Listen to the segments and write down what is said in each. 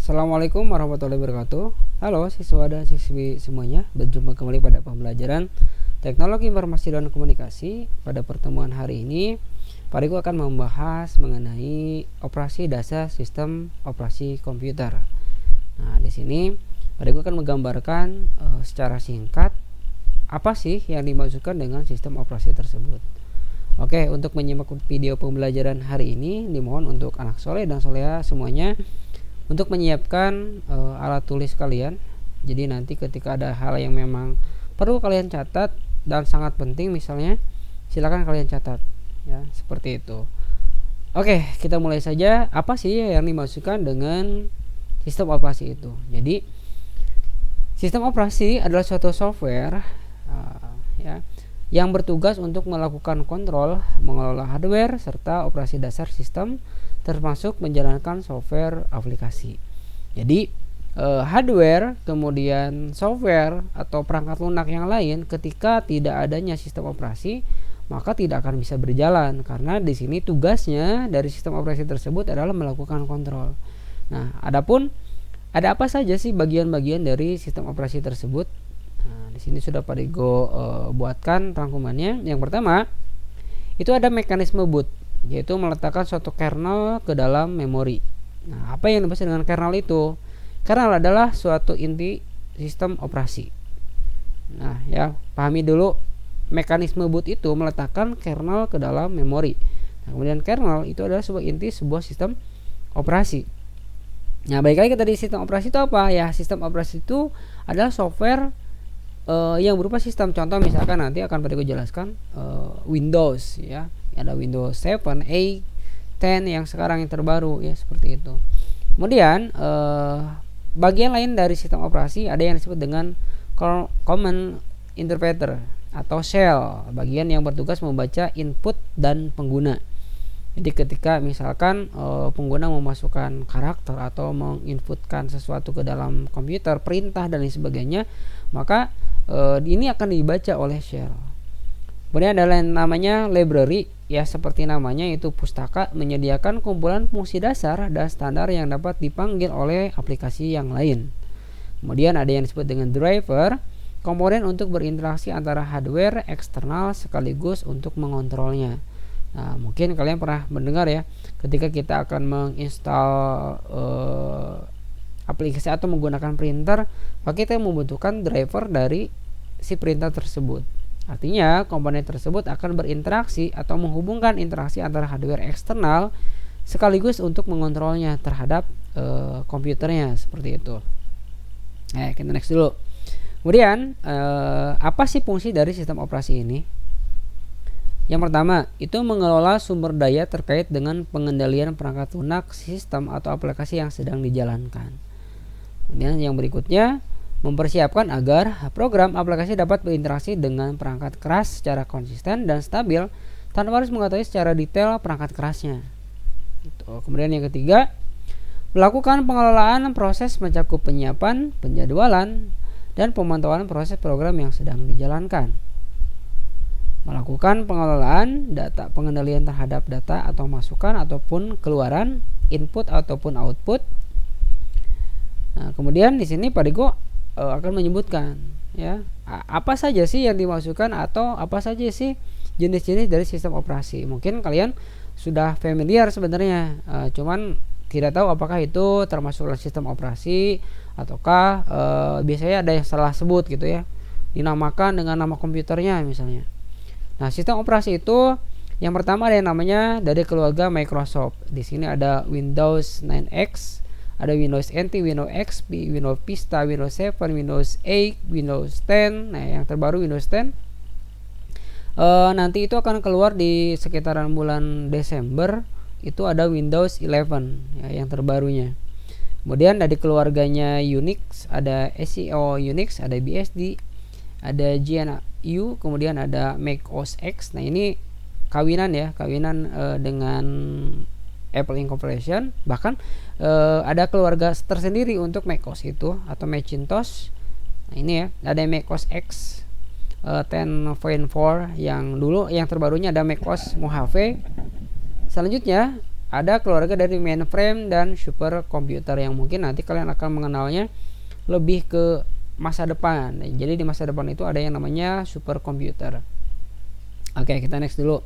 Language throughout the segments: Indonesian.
Assalamualaikum warahmatullahi wabarakatuh. Halo siswa dan siswi semuanya, berjumpa kembali pada pembelajaran Teknologi Informasi dan Komunikasi. Pada pertemuan hari ini, Pak Riko akan membahas mengenai operasi dasar sistem operasi komputer. Nah, di sini Pak Riko akan menggambarkan secara singkat apa sih yang dimaksudkan dengan sistem operasi tersebut. Oke, untuk menyimak video pembelajaran hari ini, dimohon untuk anak soleh dan soleha semuanya untuk menyiapkan alat tulis kalian. Jadi nanti ketika ada hal yang memang perlu kalian catat dan sangat penting misalnya, silakan kalian catat ya, seperti itu. Oke, kita mulai saja. Apa sih yang dimaksudkan dengan sistem operasi itu? Jadi sistem operasi adalah suatu software ya, yang bertugas untuk melakukan kontrol, mengelola hardware serta operasi dasar sistem, termasuk menjalankan software aplikasi. Jadi hardware kemudian software atau perangkat lunak yang lain, ketika tidak adanya sistem operasi maka tidak akan bisa berjalan, karena di sini tugasnya dari sistem operasi tersebut adalah melakukan kontrol. Nah, adapun ada apa saja sih bagian-bagian dari sistem operasi tersebut? Nah, di sini sudah Pak Riko buatkan rangkumannya. Yang pertama itu ada mekanisme boot, yaitu meletakkan suatu kernel ke dalam memori. Nah, apa yang dimaksud dengan kernel itu? Kernel adalah suatu inti sistem operasi. Nah, ya, pahami dulu mekanisme boot itu meletakkan kernel ke dalam memori. Nah, kemudian kernel itu adalah sebuah inti sebuah sistem operasi. Nah, baik lagi tadi sistem operasi itu apa? Ya, sistem operasi itu adalah software yang berupa sistem. Contoh misalkan nanti akan Pak jelaskan Windows ya. Ada Windows 7, 8, 10 yang sekarang yang terbaru ya, seperti itu. Kemudian bagian lain dari sistem operasi ada yang disebut dengan command interpreter atau shell, bagian yang bertugas membaca input dan pengguna. Jadi ketika misalkan pengguna memasukkan karakter atau menginputkan sesuatu ke dalam komputer, perintah dan lain sebagainya, maka ini akan dibaca oleh shell. Kemudian ada yang namanya library, ya seperti namanya, itu pustaka, menyediakan kumpulan fungsi dasar dan standar yang dapat dipanggil oleh aplikasi yang lain. Kemudian ada yang disebut dengan driver, komponen untuk berinteraksi antara hardware eksternal sekaligus untuk mengontrolnya. Nah, mungkin kalian pernah mendengar ya, ketika kita akan menginstal aplikasi atau menggunakan printer, maka kita membutuhkan driver dari si printer tersebut. Artinya komponen tersebut akan berinteraksi atau menghubungkan interaksi antara hardware eksternal sekaligus untuk mengontrolnya terhadap komputernya, seperti itu. Kita next dulu. Kemudian apa sih fungsi dari sistem operasi ini? Yang pertama itu mengelola sumber daya terkait dengan pengendalian perangkat lunak sistem atau aplikasi yang sedang dijalankan. Kemudian yang berikutnya, mempersiapkan agar program aplikasi dapat berinteraksi dengan perangkat keras secara konsisten dan stabil tanpa harus mengetahui secara detail perangkat kerasnya. Kemudian yang ketiga, melakukan pengelolaan proses mencakup penyiapan, penjadwalan, dan pemantauan proses program yang sedang dijalankan. Melakukan pengelolaan data, pengendalian terhadap data atau masukan ataupun keluaran, input ataupun output. Nah, kemudian di sini Pak Riko akan menyebutkan ya apa saja sih yang dimasukkan atau apa saja sih jenis-jenis dari sistem operasi. Mungkin kalian sudah familiar sebenarnya, cuman tidak tahu apakah itu termasuk sistem operasi ataukah biasanya ada yang salah sebut gitu ya, dinamakan dengan nama komputernya misalnya. Nah, sistem operasi itu yang pertama ada yang namanya dari keluarga Microsoft. Di sini ada Windows 9X, ada Windows NT, Windows XP, Windows Vista, Windows 7, Windows 8, Windows 10. Nah, yang terbaru Windows 10. Nanti itu akan keluar di sekitaran bulan Desember. Itu ada Windows 11 ya, yang terbarunya. Kemudian dari keluarganya Unix, ada SEO Unix, ada BSD, ada GNU, kemudian ada Mac OS X. Nah, ini kawinan ya, dengan Apple Incorporation. Bahkan ada keluarga tersendiri untuk macOS itu atau Macintosh. Nah, ini ya, ada macOS X 10.4 yang dulu, yang terbarunya ada macOS Mojave. Selanjutnya ada keluarga dari mainframe dan superkomputer yang mungkin nanti kalian akan mengenalnya lebih ke masa depan. Jadi di masa depan itu ada yang namanya superkomputer. Oke, kita next dulu.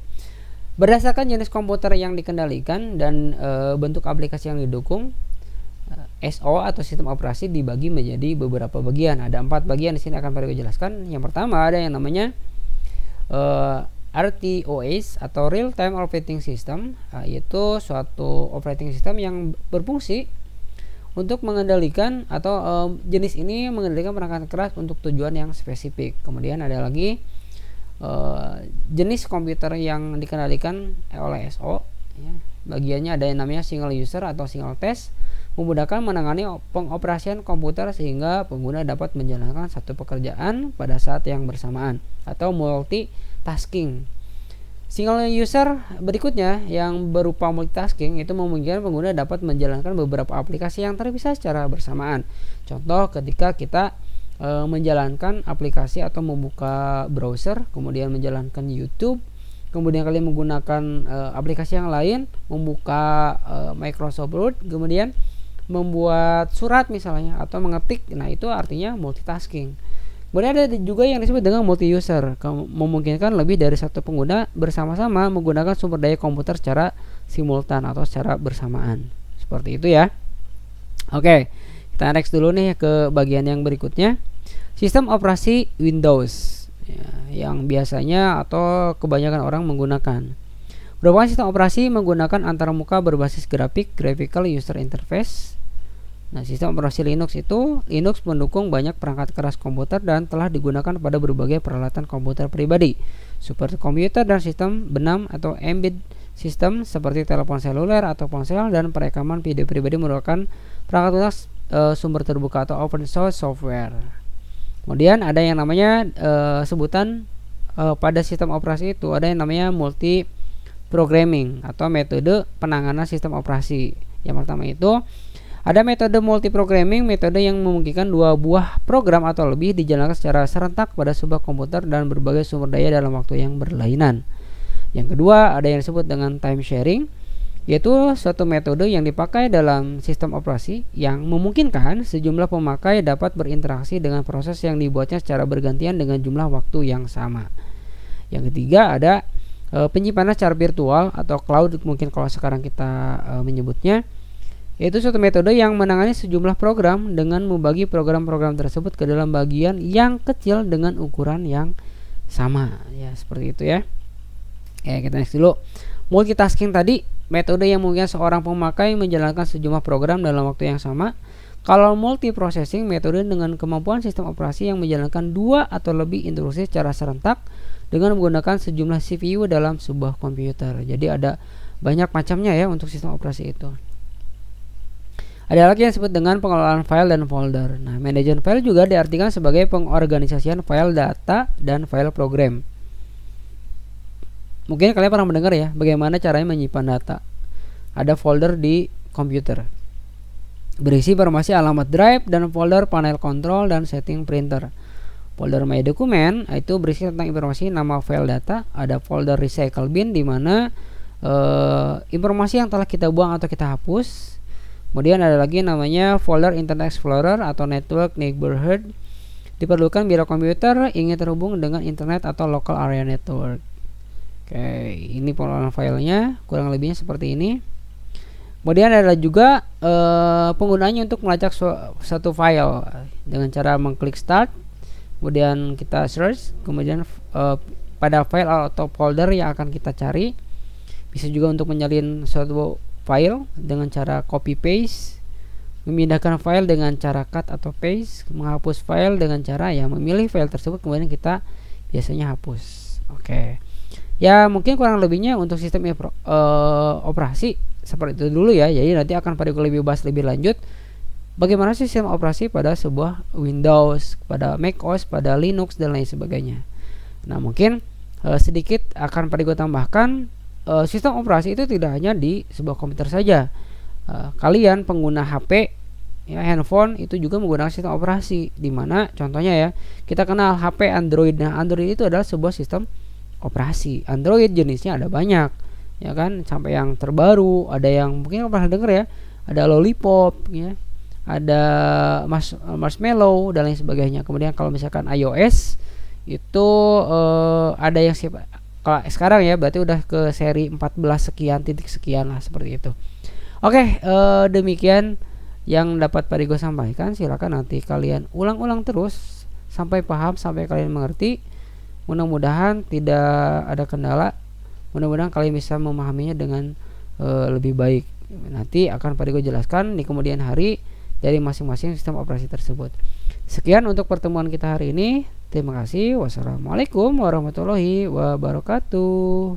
Berdasarkan jenis komputer yang dikendalikan dan bentuk aplikasi yang didukung, SO atau sistem operasi dibagi menjadi beberapa bagian. Ada 4 bagian di sini akan Pak jelaskan. Yang pertama ada yang namanya RTOS atau Real Time Operating System, yaitu suatu operating system yang berfungsi untuk mengendalikan atau jenis ini mengendalikan perangkat keras untuk tujuan yang spesifik. Kemudian ada lagi jenis komputer yang dikendalikan oleh SO, ya. Bagiannya ada yang namanya single user atau single test, memudahkan menangani pengoperasian komputer sehingga pengguna dapat menjalankan satu pekerjaan pada saat yang bersamaan atau multitasking. Single user berikutnya yang berupa multitasking itu memungkinkan pengguna dapat menjalankan beberapa aplikasi yang terpisah secara bersamaan. Contoh ketika kita menjalankan aplikasi atau membuka browser, kemudian menjalankan YouTube, kemudian kalian menggunakan aplikasi yang lain, membuka Microsoft Word, kemudian membuat surat misalnya atau mengetik. Nah, itu artinya multitasking. Kemudian ada juga yang disebut dengan multi user, memungkinkan lebih dari satu pengguna bersama-sama menggunakan sumber daya komputer secara simultan atau secara bersamaan. Seperti itu ya. Oke, kita next dulu nih ke bagian yang berikutnya. Sistem operasi Windows, ya, yang biasanya atau kebanyakan orang menggunakan. Merupakan sistem operasi menggunakan antarmuka berbasis graphical user interface. Nah, sistem operasi Linux mendukung banyak perangkat keras komputer dan telah digunakan pada berbagai peralatan komputer pribadi, superkomputer dan sistem benam atau embedded system seperti telepon seluler atau ponsel, dan perekaman video pribadi merupakan perangkat lunak sumber terbuka atau open source software. Kemudian ada yang namanya sebutan pada sistem operasi itu ada yang namanya multi programming atau metode penanganan sistem operasi. Yang pertama itu ada metode multiprogramming, metode yang memungkinkan 2 buah program atau lebih dijalankan secara serentak pada sebuah komputer dan berbagai sumber daya dalam waktu yang berlainan. Yang kedua, ada yang disebut dengan time sharing, yaitu suatu metode yang dipakai dalam sistem operasi yang memungkinkan sejumlah pemakai dapat berinteraksi dengan proses yang dibuatnya secara bergantian dengan jumlah waktu yang sama. Yang ketiga, ada penyimpanan secara virtual atau cloud mungkin kalau sekarang kita menyebutnya, yaitu suatu metode yang menangani sejumlah program dengan membagi program-program tersebut ke dalam bagian yang kecil dengan ukuran yang sama. Ya, seperti itu ya. Ya, kita next dulu. Multitasking tadi metode yang memungkinkan seorang pemakai menjalankan sejumlah program dalam waktu yang sama. Kalau multiprocessing, metode dengan kemampuan sistem operasi yang menjalankan 2 atau lebih instruksi secara serentak dengan menggunakan sejumlah CPU dalam sebuah komputer. Jadi ada banyak macamnya ya untuk sistem operasi itu. Ada lagi yang disebut dengan pengelolaan file dan folder. Nah, manajemen file juga diartikan sebagai pengorganisasian file data dan file program. Mungkin kalian pernah mendengar ya bagaimana caranya menyimpan data. Ada folder di komputer berisi informasi alamat drive dan folder panel control dan setting printer. Folder my document itu berisi tentang informasi nama file data. Ada folder recycle bin di mana informasi yang telah kita buang atau kita hapus. Kemudian ada lagi namanya folder Internet Explorer atau Network Neighborhood, diperlukan bila komputer ingin terhubung dengan internet atau local area network. Oke, ini pengelolaan filenya kurang lebihnya seperti ini. Kemudian ada juga penggunaannya untuk melacak satu file dengan cara mengklik start, kemudian kita search, kemudian pada file atau folder yang akan kita cari. Bisa juga untuk menyalin suatu file dengan cara copy paste, memindahkan file dengan cara cut atau paste, menghapus file dengan cara ya memilih file tersebut kemudian kita biasanya hapus. Oke. Ya, mungkin kurang lebihnya untuk sistem operasi seperti itu dulu ya. Jadi nanti akan Pak lebih bahas lebih lanjut bagaimana sistem operasi pada sebuah Windows, pada macOS, pada Linux dan lain sebagainya. Nah, mungkin sedikit akan Pak tambahkan. Sistem operasi itu tidak hanya di sebuah komputer saja. Kalian pengguna HP, ya, handphone itu juga menggunakan sistem operasi. Di mana contohnya ya, kita kenal HP Android. Nah, Android itu adalah sebuah sistem operasi. Android jenisnya ada banyak. ya kan, sampai yang terbaru. Ada yang mungkin pernah denger ya, ada Lollipop ya, ada Marshmallow dan lain sebagainya. Kemudian kalau misalkan iOS itu ada yang kalau sekarang ya berarti udah ke seri 14 sekian titik sekian lah, seperti itu. Oke, demikian yang dapat Pak Rigo sampaikan. Silakan nanti kalian ulang-ulang terus sampai paham, sampai kalian mengerti. Mudah-mudahan tidak ada kendala. Mudah-mudahan kalian bisa memahaminya dengan lebih baik. Nanti akan Pak Rigo jelaskan di kemudian hari dari masing-masing sistem operasi tersebut. Sekian untuk pertemuan kita hari ini. Terima kasih. Wassalamualaikum warahmatullahi wabarakatuh.